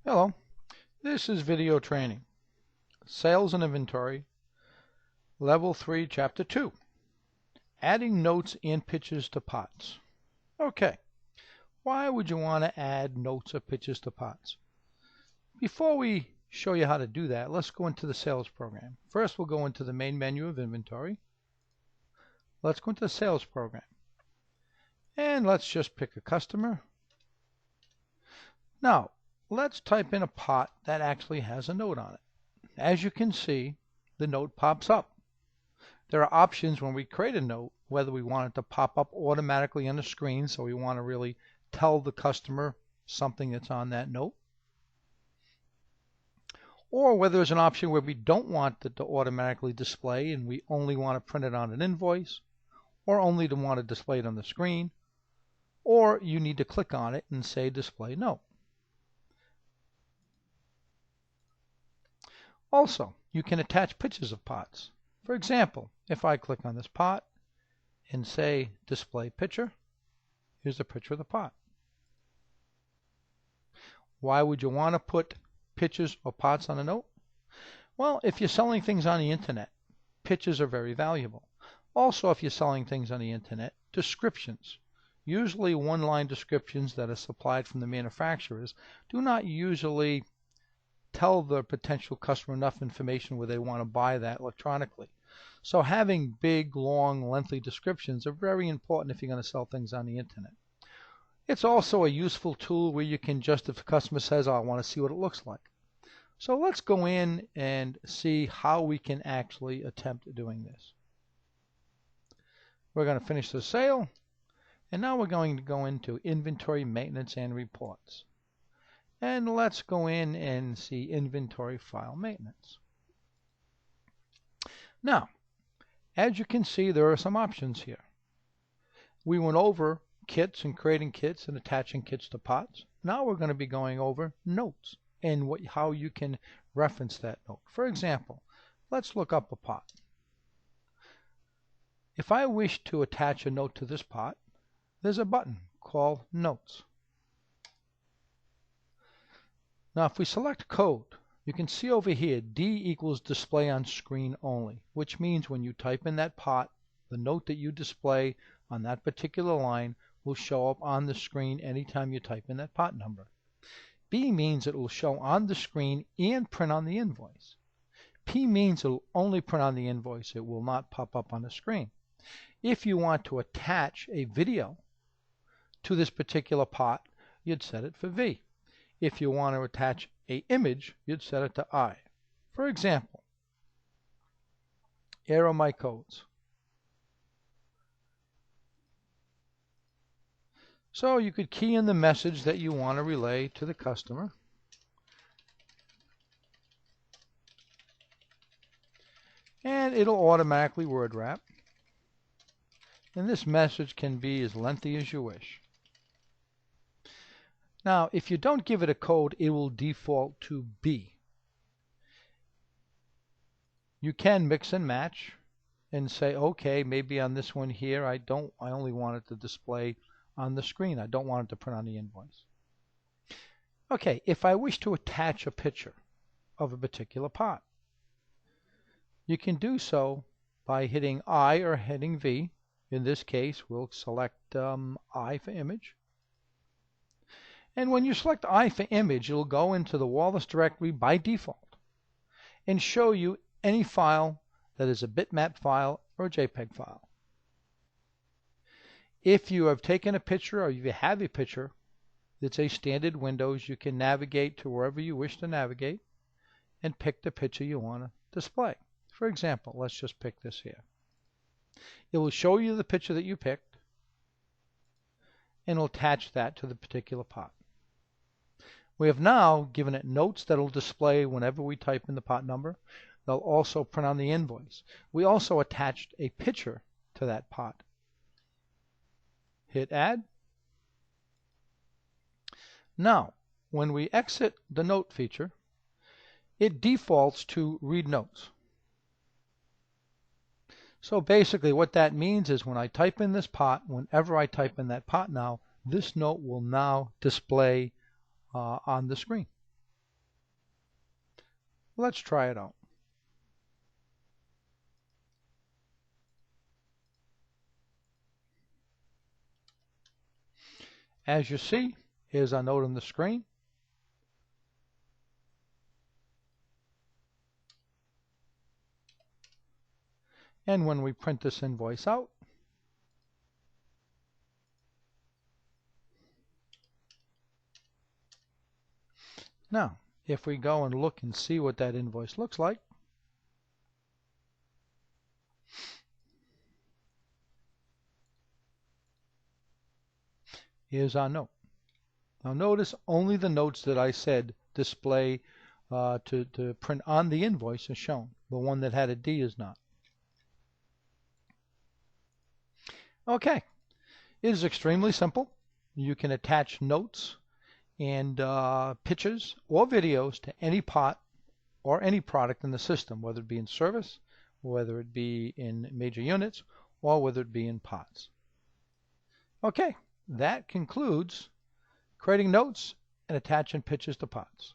Hello, this is video training, Sales and Inventory, Level 3, Chapter 2, Adding Notes and Pictures to Pots. Okay, why would you want to add notes or pictures to pots? Before we show you how to do that, let's go into the sales program. First, we'll go into the main menu of inventory. Let's go into the sales program. And let's just pick a customer. Now, let's type in a pot that actually has a note on it. As you can see, the note pops up. There are options when we create a note, whether we want it to pop up automatically on the screen, so we want to really tell the customer something that's on that note, or whether there's an option where we don't want it to automatically display and we only want to print it on an invoice, or only to want to display it on the screen, or you need to click on it and say display note. Also, you can attach pictures of pots. For example, if I click on this pot and say display picture, here's a picture of the pot. Why would you want to put pictures or pots on a note? Well, if you're selling things on the internet, pictures are very valuable. Also, if you're selling things on the internet, descriptions, usually one-line descriptions that are supplied from the manufacturers, do not usually tell the potential customer enough information where they want to buy that electronically. So having big, long, lengthy descriptions are very important if you're going to sell things on the internet. It's also a useful tool where you can just, if a customer says, oh, I want to see what it looks like. So let's go in and see how we can actually attempt doing this. We're going to finish the sale, and now we're going to go into inventory maintenance and reports. And let's go in and see inventory file maintenance. Now, as you can see, there are some options here. We went over kits and creating kits and attaching kits to pots. Now we're going to be going over notes and how you can reference that note. For example, let's look up a pot. If I wish to attach a note to this pot, there's a button called Notes. Now, if we select code, you can see over here, D equals display on screen only, which means when you type in that pot, the note that you display on that particular line will show up on the screen anytime you type in that pot number. B means it will show on the screen and print on the invoice. P means it will only print on the invoice. It will not pop up on the screen. If you want to attach a video to this particular pot, you'd set it for V. If you want to attach an image, you'd set it to I. For example, here are my codes. So you could key in the message that you want to relay to the customer. And it'll automatically word wrap. And this message can be as lengthy as you wish. Now, if you don't give it a code, it will default to B. You can mix and match and say, okay, maybe on this one here, I only want it to display on the screen. I don't want it to print on the invoice. Okay, if I wish to attach a picture of a particular pot, you can do so by hitting I or hitting V. In this case, we'll select I for image. And when you select I for image, it'll go into the Wallace directory by default and show you any file that is a bitmap file or a JPEG file. If you have taken a picture or if you have a picture that's a standard Windows, you can navigate to wherever you wish to navigate and pick the picture you want to display. For example, let's just pick this here. It will show you the picture that you picked and it'll attach that to the particular pot. We have now given it notes that will display whenever we type in the pot number. They'll also print on the invoice. We also attached a picture to that pot. Hit add. Now, when we exit the note feature, it defaults to read notes. So basically what that means is when I type in this pot, whenever I type in that pot now, this note will now display on the screen. Let's try it out. As you see, here's our note on the screen. And when we print this invoice out, now, if we go and look and see what that invoice looks like, here's our note. Now notice only the notes that I said display to print on the invoice are shown. The one that had a D is not. Okay, it is extremely simple. You can attach notes and pictures or videos to any part or any product in the system, whether it be in service, whether it be in major units, or whether it be in pods. Okay, that concludes creating notes and attaching pictures to pods.